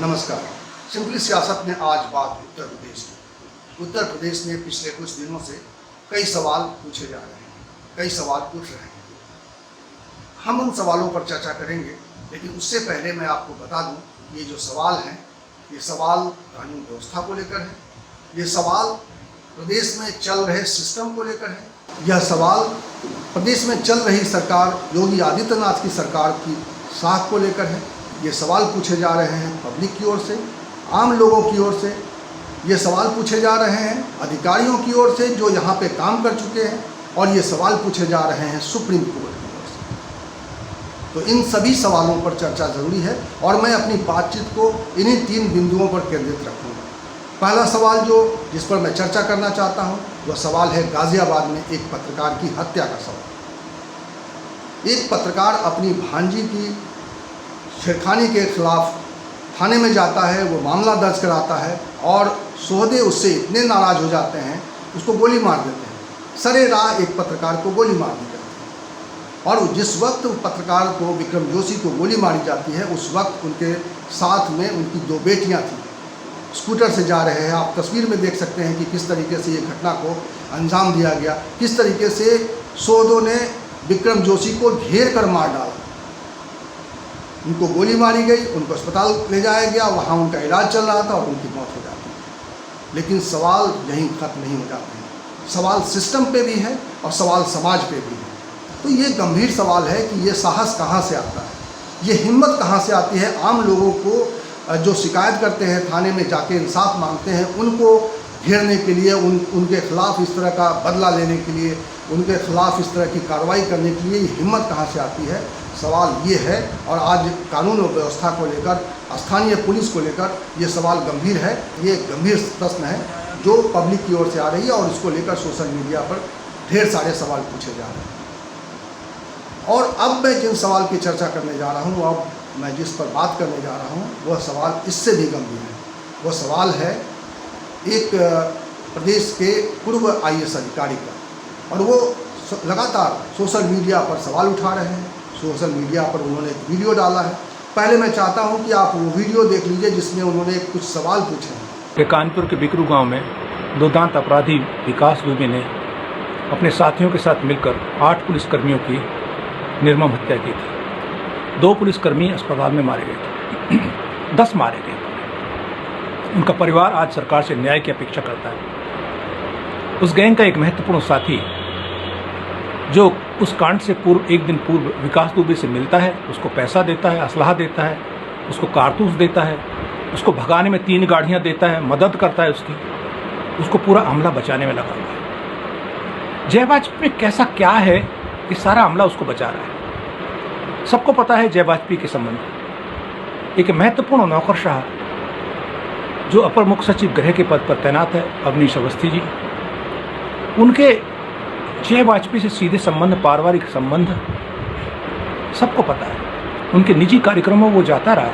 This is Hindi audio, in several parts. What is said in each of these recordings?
नमस्कार। सिंपली सियासत में आज बात उत्तर प्रदेश की। उत्तर प्रदेश में पिछले कुछ दिनों से कई सवाल पूछे जा रहे हैं, कई सवाल पूछ रहे हैं। हम उन सवालों पर चर्चा करेंगे, लेकिन उससे पहले मैं आपको बता दूं, ये जो सवाल हैं, ये सवाल कानून व्यवस्था को लेकर है, ये सवाल प्रदेश में चल रहे सिस्टम को लेकर है, यह सवाल प्रदेश में चल रही सरकार योगी आदित्यनाथ की सरकार की साख को लेकर है। ये सवाल पूछे जा रहे हैं पब्लिक की ओर से, आम लोगों की ओर से। ये सवाल पूछे जा रहे हैं अधिकारियों की ओर से जो यहाँ पे काम कर चुके हैं, और ये सवाल पूछे जा रहे हैं सुप्रीम कोर्ट की ओर से। तो इन सभी सवालों पर चर्चा ज़रूरी है और मैं अपनी बातचीत को इन्हीं 3 बिंदुओं पर केंद्रित रखूँगा। पहला सवाल जिस पर मैं चर्चा करना चाहता हूँ वह सवाल है गाज़ियाबाद में एक पत्रकार की हत्या का सवाल। एक पत्रकार अपनी भांजी की छेड़खानी के खिलाफ थाने में जाता है, वो मामला दर्ज कराता है और सोहदे उससे इतने नाराज़ हो जाते हैं उसको गोली मार देते हैं। सरेराह एक पत्रकार को गोली मार दी जाती है, और जिस वक्त पत्रकार को विक्रम जोशी को गोली मारी जाती है उस वक्त उनके साथ में उनकी 2 बेटियां थीं। स्कूटर से जा रहे हैं, आप तस्वीर में देख सकते हैं कि किस तरीके से ये घटना को अंजाम दिया गया, किस तरीके से सोहदों ने विक्रम जोशी को घेर कर मार डाला। उनको गोली मारी गई, उनको अस्पताल ले जाया गया, वहाँ उनका इलाज चल रहा था और उनकी मौत हो जाती है। लेकिन सवाल यहीं ख़त्म नहीं हो जाते हैं, सवाल सिस्टम पे भी है और सवाल समाज पे भी है। तो ये गंभीर सवाल है कि ये साहस कहाँ से आता है, ये हिम्मत कहाँ से आती है आम लोगों को जो शिकायत करते हैं, थाने में जाके इंसाफ मांगते हैं, उनको घेरने के लिए, उनके खिलाफ इस तरह का बदला लेने के लिए, उनके खिलाफ इस तरह की कार्रवाई करने के लिए ये हिम्मत कहाँ से आती है। सवाल ये है, और आज कानून और व्यवस्था को लेकर, स्थानीय पुलिस को लेकर ये सवाल गंभीर है। ये गंभीर प्रश्न है जो पब्लिक की ओर से आ रही है और इसको लेकर सोशल मीडिया पर ढेर सारे सवाल पूछे जा रहे हैं। और अब मैं जिन सवाल की चर्चा करने जा रहा हूँ, अब मैं जिस पर बात करने जा रहा हूँ वह सवाल इससे भी गंभीर है। वह सवाल है एक प्रदेश के पूर्व IAS अधिकारी का, और वो लगातार सोशल मीडिया पर सवाल उठा रहे हैं। सोशल मीडिया पर उन्होंने एक वीडियो डाला है। पहले मैं चाहता हूं कि आप वो वीडियो देख लीजिए जिसमें उन्होंने कुछ सवाल पूछे हैं। कानपुर के बिकरू गांव में 2 दांत अपराधी विकास दुबे ने अपने साथियों के साथ मिलकर 8 पुलिसकर्मियों की निर्मम हत्या की थी। 2 पुलिसकर्मी अस्पताल में मारे गए थे, 10 मारे गए। उनका परिवार आज सरकार से न्याय की अपेक्षा करता है। उस गैंग का एक महत्वपूर्ण साथी जो उस कांड से एक दिन पूर्व विकास दुबे से मिलता है, उसको पैसा देता है, असलहा देता है, उसको कारतूस देता है, उसको भगाने में 3 गाड़ियां देता है, मदद करता है उसको पूरा अमला बचाने में लगा हुआ है। जय वाजपेयी में कैसा क्या है कि सारा अमला उसको बचा रहा है। सबको पता है जय वाजपेयी के संबंध। एक महत्वपूर्ण नौकरशाह जो अपर मुख्य सचिव गृह के पद पर तैनात है, अवनीश अवस्थी जी, उनके जय वाजपेयी से सीधे संबंध, पारिवारिक संबंध सबको पता है। उनके निजी कार्यक्रमों में वो जाता रहा,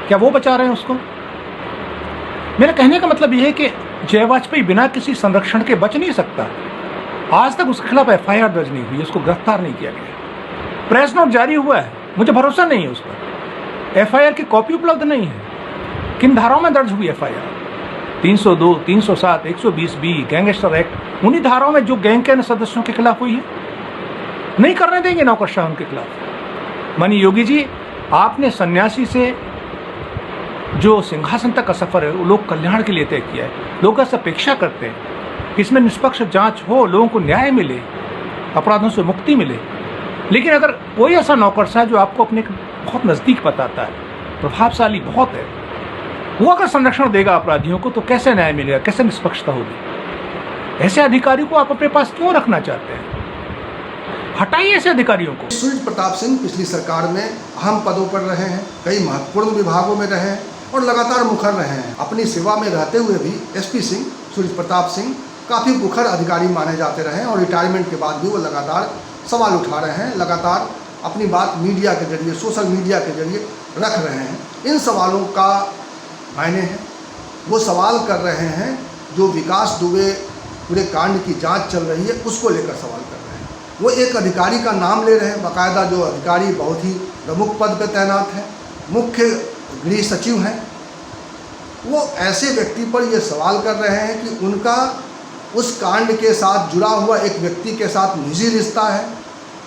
क्या वो बचा रहे हैं उसको? मेरा कहने का मतलब यह है कि जय वाजपेयी बिना किसी संरक्षण के बच नहीं सकता। आज तक उसके खिलाफ FIR दर्ज नहीं हुई, उसको गिरफ्तार नहीं किया गया। प्रेस नोट जारी हुआ है, मुझे भरोसा नहीं है उस पर। FIR की कॉपी उपलब्ध नहीं है। किन धाराओं में दर्ज हुई FIR? 302, 307, 120B गैंगस्टर एक्ट, उन्हीं धाराओं में जो गैंग के सदस्यों के खिलाफ हुई है। नहीं करने देंगे नौकरशाह उनके खिलाफ। माननीय योगी जी, आपने सन्यासी से जो सिंहासन तक का सफर है वो लोग कल्याण के लिए तय किया है। लोग ऐसा अपेक्षा करते हैं कि इसमें निष्पक्ष जांच हो, लोगों को न्याय मिले, अपराधों से मुक्ति मिले। लेकिन अगर कोई ऐसा नौकरशाह जो आपको अपने बहुत नज़दीक बताता है, प्रभावशाली बहुत है, वो अगर संरक्षण देगा अपराधियों को, तो कैसे न्याय मिलेगा, कैसे निष्पक्षता होगी? ऐसे अधिकारी को आप अपने पास क्यों रखना चाहते हैं? हटाइए ऐसे अधिकारियों को। सूर्य प्रताप सिंह पिछली सरकार में अहम पदों पर रहे हैं, कई महत्वपूर्ण विभागों में रहे हैं और लगातार मुखर रहे हैं। अपनी सेवा में रहते हुए भी SP सिंह, सूर्य प्रताप सिंह काफ़ी मुखर अधिकारी माने जाते रहे, और रिटायरमेंट के बाद भी वो लगातार सवाल उठा रहे हैं, लगातार अपनी बात मीडिया के जरिए, सोशल मीडिया के जरिए रख रहे हैं। इन सवालों का मायने हैं, वो सवाल कर रहे हैं जो विकास दुबे पूरे कांड की जांच चल रही है उसको लेकर सवाल कर रहे हैं। वो एक अधिकारी का नाम ले रहे हैं, बाकायदा जो अधिकारी बहुत ही प्रमुख पद पर तैनात है, मुख्य गृह सचिव हैं, वो ऐसे व्यक्ति पर ये सवाल कर रहे हैं कि उनका उस कांड के साथ जुड़ा हुआ एक व्यक्ति के साथ निजी रिश्ता है,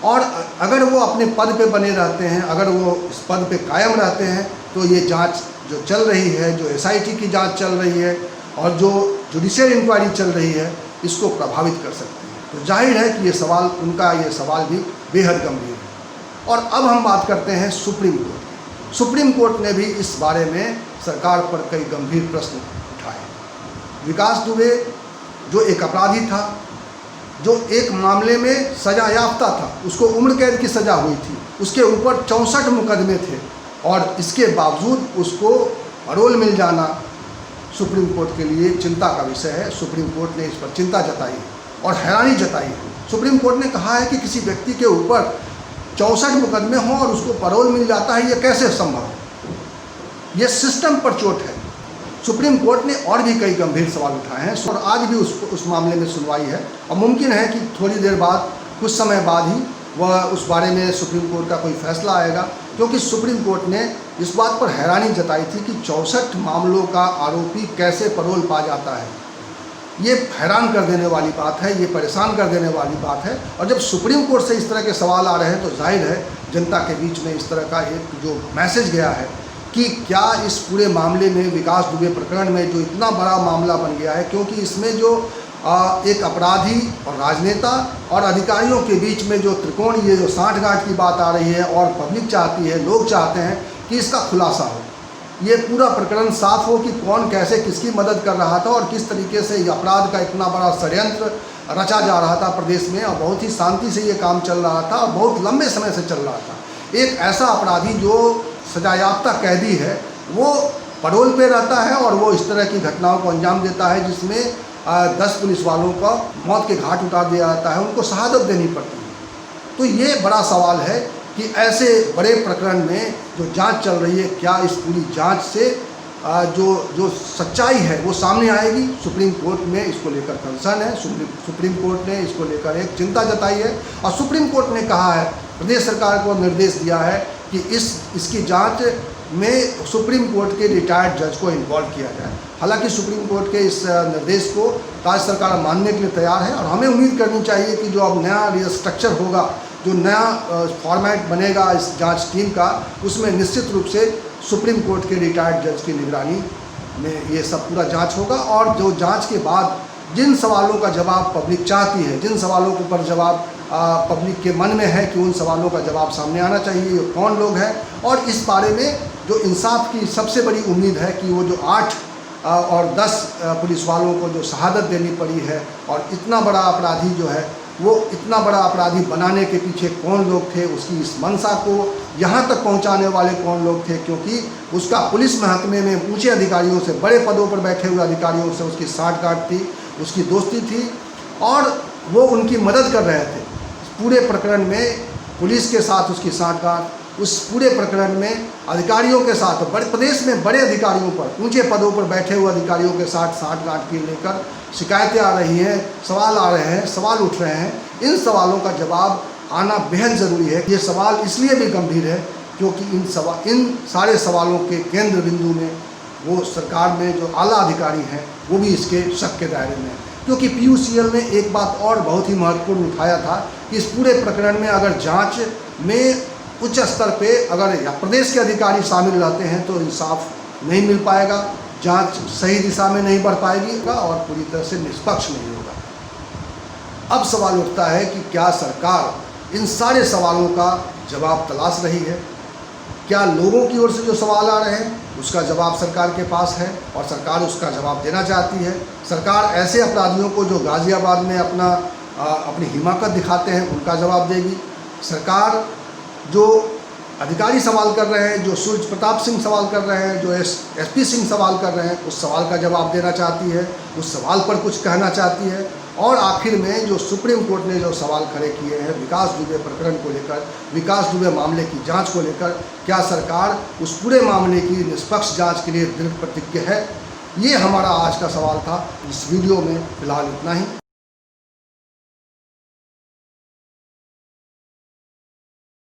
और अगर वो अपने पद पे बने रहते हैं, अगर वो इस पद पे कायम रहते हैं, तो ये जांच जो चल रही है, जो SIT की जांच चल रही है और जो जुडिशियल इंक्वायरी चल रही है, इसको प्रभावित कर सकते हैं। तो जाहिर है कि ये सवाल, उनका ये सवाल भी बेहद गंभीर है। और अब हम बात करते हैं सुप्रीम कोर्ट की। सुप्रीम कोर्ट ने भी इस बारे में सरकार पर कई गंभीर प्रश्न उठाए। विकास दुबे जो एक अपराधी था, जो एक मामले में सजा याफ्ता था, उसको उम्र कैद की सज़ा हुई थी, उसके ऊपर 64 मुकदमे थे, और इसके बावजूद उसको पैरोल मिल जाना सुप्रीम कोर्ट के लिए चिंता का विषय है। सुप्रीम कोर्ट ने इस पर चिंता जताई है और हैरानी जताई है। सुप्रीम कोर्ट ने कहा है कि किसी व्यक्ति के ऊपर 64 मुकदमे हों और उसको पैरोल मिल जाता है, ये कैसे संभव है? ये सिस्टम पर चोट है। सुप्रीम कोर्ट ने और भी कई गंभीर सवाल उठाए हैं और आज भी उस मामले में सुनवाई है, और मुमकिन है कि थोड़ी देर बाद, कुछ समय बाद ही वह उस बारे में सुप्रीम कोर्ट का कोई फैसला आएगा, क्योंकि सुप्रीम कोर्ट ने इस बात पर हैरानी जताई थी कि 64 मामलों का आरोपी कैसे पैरोल पा जाता है। ये हैरान कर देने वाली बात है, ये परेशान कर देने वाली बात है। और जब सुप्रीम कोर्ट से इस तरह के सवाल आ रहे हैं, तो जाहिर है जनता के बीच में इस तरह का एक जो मैसेज गया है कि क्या इस पूरे मामले में, विकास दुबे प्रकरण में जो इतना बड़ा मामला बन गया है, क्योंकि इसमें जो एक अपराधी और राजनेता और अधिकारियों के बीच में जो त्रिकोण, ये जो साठगांठ की बात आ रही है, और पब्लिक चाहती है, लोग चाहते हैं कि इसका खुलासा हो, ये पूरा प्रकरण साफ हो कि कौन कैसे किसकी मदद कर रहा था और किस तरीके से अपराध का इतना बड़ा षड्यंत्र रचा जा रहा था प्रदेश में, और बहुत ही शांति से ये काम चल रहा था और बहुत लंबे समय से चल रहा था। एक ऐसा अपराधी जो सजायाफ्ता कैदी है, वो पैरोल पे रहता है और वो इस तरह की घटनाओं को अंजाम देता है, जिसमें 10 पुलिस वालों का मौत के घाट उतार दिया जाता है, उनको शहादत देनी पड़ती है। तो ये बड़ा सवाल है कि ऐसे बड़े प्रकरण में जो जांच चल रही है, क्या इस पूरी जांच से जो सच्चाई है वो सामने आएगी? सुप्रीम कोर्ट में इसको लेकर कंसर्न है। सुप्रीम कोर्ट ने इसको लेकर एक चिंता जताई है, और सुप्रीम कोर्ट ने कहा है, प्रदेश सरकार को निर्देश दिया है कि इसकी जांच में सुप्रीम कोर्ट के रिटायर्ड जज को इन्वॉल्व किया जाए। हालांकि सुप्रीम कोर्ट के इस निर्देश को राज्य सरकार मानने के लिए तैयार है, और हमें उम्मीद करनी चाहिए कि जो अब नया स्ट्रक्चर होगा, जो नया फॉर्मेट बनेगा इस जांच टीम का, उसमें निश्चित रूप से सुप्रीम कोर्ट के रिटायर्ड जज की निगरानी में ये सब पूरा जांच होगा। और जो जांच के बाद जिन सवालों का जवाब पब्लिक चाहती है, जिन सवालों के ऊपर जवाब पब्लिक के मन में है कि उन सवालों का जवाब सामने आना चाहिए, ये कौन लोग हैं, और इस बारे में जो इंसाफ की सबसे बड़ी उम्मीद है कि वो जो 8 और 10 पुलिस वालों को जो शहादत देनी पड़ी है, और इतना बड़ा अपराधी जो है, वो इतना बड़ा अपराधी बनाने के पीछे कौन लोग थे, उसकी इस मंशा को यहाँ तक पहुँचाने वाले कौन लोग थे, क्योंकि उसका पुलिस महकमे में ऊंचे अधिकारियों से, बड़े पदों पर बैठे हुए अधिकारियों से उसकी साठगांठ थी, उसकी दोस्ती थी, और वो उनकी मदद कर रहे थे। पूरे प्रकरण में पुलिस के साथ उसकी साठगांठ, उस पूरे प्रकरण में अधिकारियों के साथ, बड़े प्रदेश में बड़े अधिकारियों पर, ऊंचे पदों पर बैठे हुए अधिकारियों के साथ साठगांठ की लेकर शिकायतें आ रही हैं, सवाल आ रहे हैं, सवाल उठ रहे हैं। इन सवालों का जवाब आना बेहद ज़रूरी है। ये सवाल इसलिए भी गंभीर है क्योंकि इन सारे सवालों के केंद्र बिंदु में वो सरकार में जो आला अधिकारी हैं, वो भी इसके शक के दायरे में है। क्योंकि PUCL ने एक बात और बहुत ही महत्वपूर्ण उठाया था कि इस पूरे प्रकरण में अगर जांच में उच्च स्तर पे अगर प्रदेश के अधिकारी शामिल रहते हैं, तो इंसाफ नहीं मिल पाएगा, जांच सही दिशा में नहीं बढ़ पाएगी और पूरी तरह से निष्पक्ष नहीं होगा। अब सवाल उठता है कि क्या सरकार इन सारे सवालों का जवाब तलाश रही है? क्या लोगों की ओर से जो सवाल आ रहे हैं उसका जवाब सरकार के पास है और सरकार उसका जवाब देना चाहती है? सरकार ऐसे अपराधियों को जो गाज़ियाबाद में अपनी हिमाकत दिखाते हैं उनका जवाब देगी? सरकार जो अधिकारी सवाल कर रहे हैं, जो सूर्य प्रताप सिंह सवाल कर रहे हैं, जो SP सिंह सवाल कर रहे हैं, उस सवाल का जवाब देना चाहती है, उस सवाल पर कुछ कहना चाहती है? और आखिर में जो सुप्रीम कोर्ट ने जो सवाल खड़े किए हैं विकास दुबे प्रकरण को लेकर, विकास दुबे मामले की जांच को लेकर, क्या सरकार उस पूरे मामले की निष्पक्ष जांच के लिए दृढ़ प्रतिज्ञ है? ये हमारा आज का सवाल था। इस वीडियो में फिलहाल इतना ही।